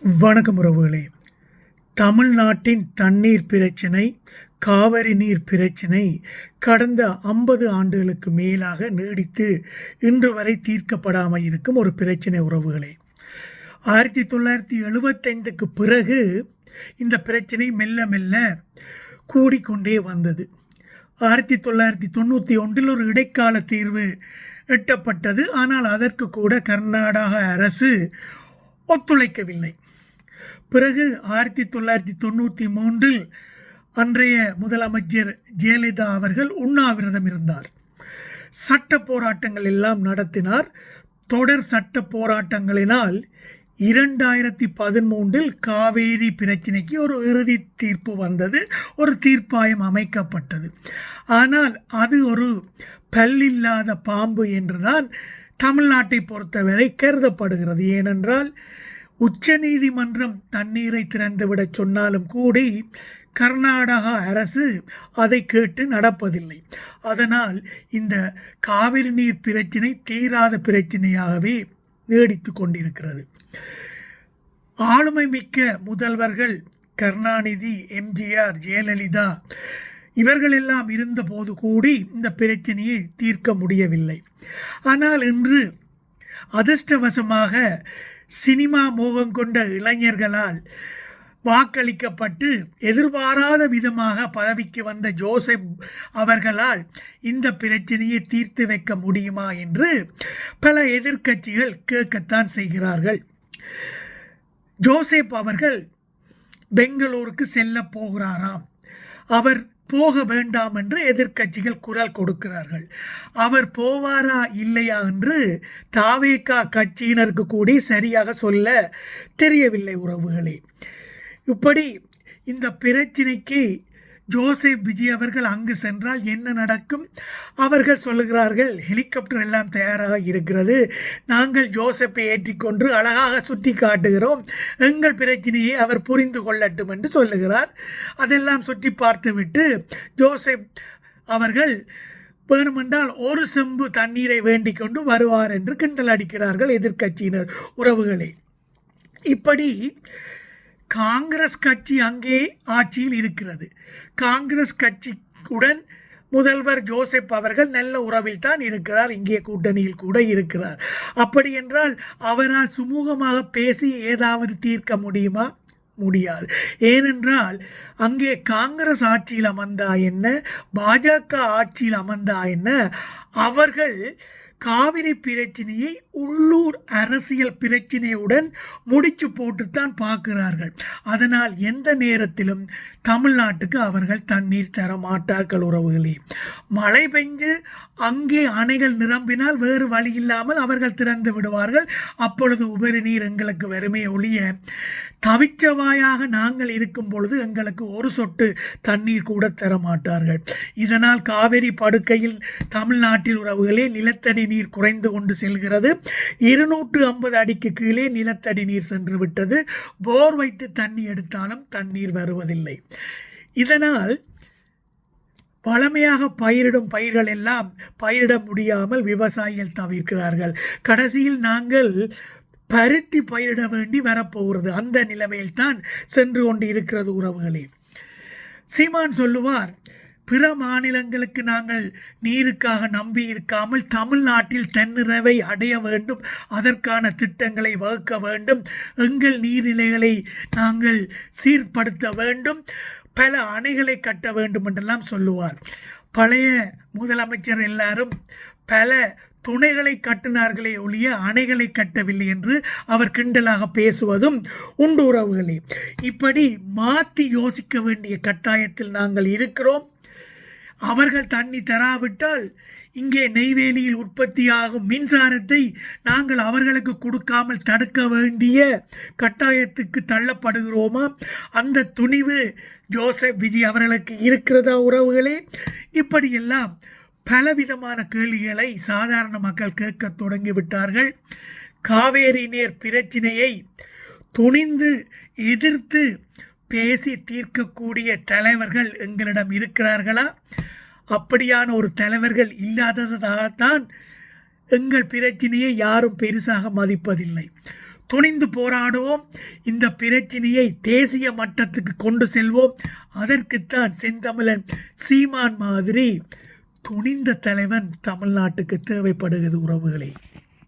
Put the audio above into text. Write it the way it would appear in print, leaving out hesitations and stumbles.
வணக்கம் உறவுகளே. தமிழ்நாட்டின் தண்ணீர் பிரச்சினை, காவிரி நீர் பிரச்சினை கடந்த 50 ஆண்டுகளுக்கு மேலாக நீடித்து இன்று வரை தீர்க்கப்படாமல் இருக்கும் ஒரு பிரச்சினை உறவுகளே. 1975க்கு பிறகு இந்த பிரச்சினை மெல்ல மெல்ல கூடிக்கொண்டே வந்தது. 1991 ஒரு இடைக்கால தீர்வு எட்டப்பட்டது. ஆனால் அதற்கு கூட கர்நாடக அரசு ஒத்துழைக்கவில்லை. பிறகு 1993 அன்றைய முதலமைச்சர் ஜெயலலிதா அவர்கள் உண்ணாவிரதம் இருந்தார். சட்ட போராட்டங்கள் எல்லாம் நடத்தினார். தொடர் சட்ட போராட்டங்களினால் 2013 காவேரி பிரச்சினைக்கு ஒரு இறுதி தீர்ப்பு வந்தது. ஒரு தீர்ப்பாயம் அமைக்கப்பட்டது. ஆனால் அது ஒரு பல்லில்லாத பாம்பு என்றுதான் தமிழ்நாட்டை பொறுத்தவரை கருதப்படுகிறது. ஏனென்றால் உச்சநீதிமன்றம் தண்ணீரை திறந்துவிடச் சொன்னாலும் கூடி கர்நாடகா அரசு அதை கேட்டு நடப்பதில்லை. அதனால் இந்த காவிரி நீர் பிரச்சினை தீராத பிரச்சினையாகவே நீடித்து கொண்டிருக்கிறது. ஆளுமை மிக்க முதல்வர்கள் கருணாநிதி, எம்ஜிஆர், ஜெயலலிதா இவர்களெல்லாம் இருந்தபோது கூடி இந்த பிரச்சனையை தீர்க்க முடியவில்லை. ஆனால் இன்று அதிர்ஷ்டவசமாக சினிமா மோகம் கொண்ட இளைஞர்களால் வாக்களிக்கப்பட்டு எதிர்பாராத விதமாக பதவிக்கு வந்த ஜோசப் அவர்களால் இந்த பிரச்சனையை தீர்த்து வைக்க முடியுமா என்று பல எதிர்க்கட்சிகள் கேட்கத்தான் செய்கிறார்கள். ஜோசப் அவர்கள் பெங்களூருக்கு செல்ல போகிறாராம். அவர் போக வேண்டாம் என்று எதிர்க்கட்சிகள் குரல் கொடுக்கிறார்கள். அவர் போவாரா இல்லையா என்று தாவேகா கட்சியினருக்கு கூட சரியாக சொல்ல தெரியவில்லை உறவுகளே. இப்படி இந்த பிரச்சினைக்கு ஜோசப் விஜய் அவர்கள் அங்கு சென்றால் என்ன நடக்கும்? அவர்கள் சொல்லுகிறார்கள், ஹெலிகாப்டர் எல்லாம் தயாராக இருக்கிறது, நாங்கள் ஜோசப்பை ஏற்றிக்கொண்டு அழகாக சுற்றி காட்டுகிறோம், எங்கள் பிரச்சனையை அவர் புரிந்து கொள்ளட்டும் என்று சொல்லுகிறார். அதெல்லாம் சுற்றி பார்த்துவிட்டு ஜோசப் அவர்கள் வேணுமென்றால் ஒரு செம்பு தண்ணீரை வேண்டிக் கொண்டு வருவார் என்று கிண்டல் அடிக்கிறார்கள் எதிர்க்கட்சியினர் உறவுகளே. இப்படி காங்கிரஸ் கட்சி அங்கே ஆட்சியில் இருக்கிறது. காங்கிரஸ் கட்சியுடன் முதல்வர் ஜோசப் அவர்கள் நல்ல உறவில் தான் இருக்கிறார். இங்கே கூட்டணியில் கூட இருக்கிறார். அப்படி என்றால் அவரால் சுமூகமாக பேசி ஏதாவது தீர்க்க முடியுமா? முடியாது. ஏனென்றால் அங்கே காங்கிரஸ் ஆட்சியில் அமர்ந்தா என்ன, பாஜக ஆட்சியில் அமர்ந்தா என்ன, அவர்கள் காவிரி பிரச்சனையை உள்ளூர் அரசியல் பிரச்சனையுடன் முடிச்சு போட்டுத்தான் பார்க்கிறார்கள். அதனால் எந்த நேரத்திலும் தமிழ்நாட்டுக்கு அவர்கள் தண்ணீர் தர மாட்டார்கள் உறவுகளே. மழை பெஞ்சு அங்கே அணைகள் நிரம்பினால் வேறு வழி இல்லாமல் அவர்கள் திறந்து விடுவார்கள். அப்பொழுது உபரி நீர் எங்களுக்கு வருமே ஒழிய தவிச்சவாயாக நாங்கள் இருக்கும் பொழுது எங்களுக்கு ஒரு சொட்டு தண்ணீர் கூட தர மாட்டார்கள். இதனால் காவிரி படுக்கையில் தமிழ்நாட்டில் உறவுகளே நிலத்தடி நீர் குறைந்து கொண்டு செல்கிறது. 250 அடிக்கு கீழே நிலத்தடி நீர் சென்று விட்டது. போர் வைத்து தண்ணி எடுத்தாலும் தண்ணீர் வருவதில்லை. இதனால் பழமையாக பயிரிடும் பயிர்கள் எல்லாம் பயிரிட முடியாமல் விவசாயிகள் தவிர்க்கிறார்கள். கடைசியில் நாங்கள் பருத்தி பயிரிட வேண்டி வரப்போகிறது. அந்த நிலைமையில் தான் சென்று கொண்டு இருக்கிறது உறவுகளே. சீமான் சொல்லுவார், பிற மாநிலங்களுக்கு நாங்கள் நீருக்காக நம்பி இருக்காமல் தமிழ்நாட்டில் தன்னிறைவை அடைய வேண்டும், அதற்கான திட்டங்களை வகுக்க வேண்டும், எங்கள் நீர்நிலைகளை நாங்கள் சீர்படுத்த வேண்டும், பல அணைகளை கட்ட வேண்டும் என்றெல்லாம் சொல்லுவார். பழைய முதலமைச்சர் எல்லாரும் பல துணைகளை கட்டினார்களே ஒழிய அணைகளை கட்டவில்லை என்று அவர் கிண்டலாக பேசுவதும் உண்டு உறவுகளே. இப்படி மாற்றி யோசிக்க வேண்டிய கட்டாயத்தில் நாங்கள் இருக்கிறோம். அவர்கள் தண்ணி தராவிட்டால் இங்கே நெய்வேலியில் உற்பத்தியாகும் மின்சாரத்தை நாங்கள் அவர்களுக்கு கொடுக்காமல் தடுக்க வேண்டிய கட்டாயத்துக்கு தள்ளப்படுகிறோமா? அந்த துணிவு ஜோசப் விஜய் அவர்களுக்கு இருக்கிறதா உறவுகளே? இப்படியெல்லாம் பலவிதமான கேள்விகளை சாதாரண மக்கள் கேட்க தொடங்கிவிட்டார்கள். காவேரி நீர் பிரச்சினையை துணிந்து எதிர்த்து பேசி தீர்க்கக்கூடிய தலைவர்கள் எங்களிடம் இருக்கிறார்களா? அப்படியான ஒரு தலைவர்கள் இல்லாததால் தான் எங்கள் பிரச்சனையை யாரும் பெருசாக மதிப்பதில்லை. துணிந்து போராடுவோம், இந்த பிரச்சனையை தேசிய மட்டத்துக்கு கொண்டு செல்வோம். அதற்குத்தான் செந்தமிழன் சீமான் மாதிரி துணிந்த தலைவன் தமிழ்நாட்டுக்கு தேவைப்படுகிறது உறவுகளே.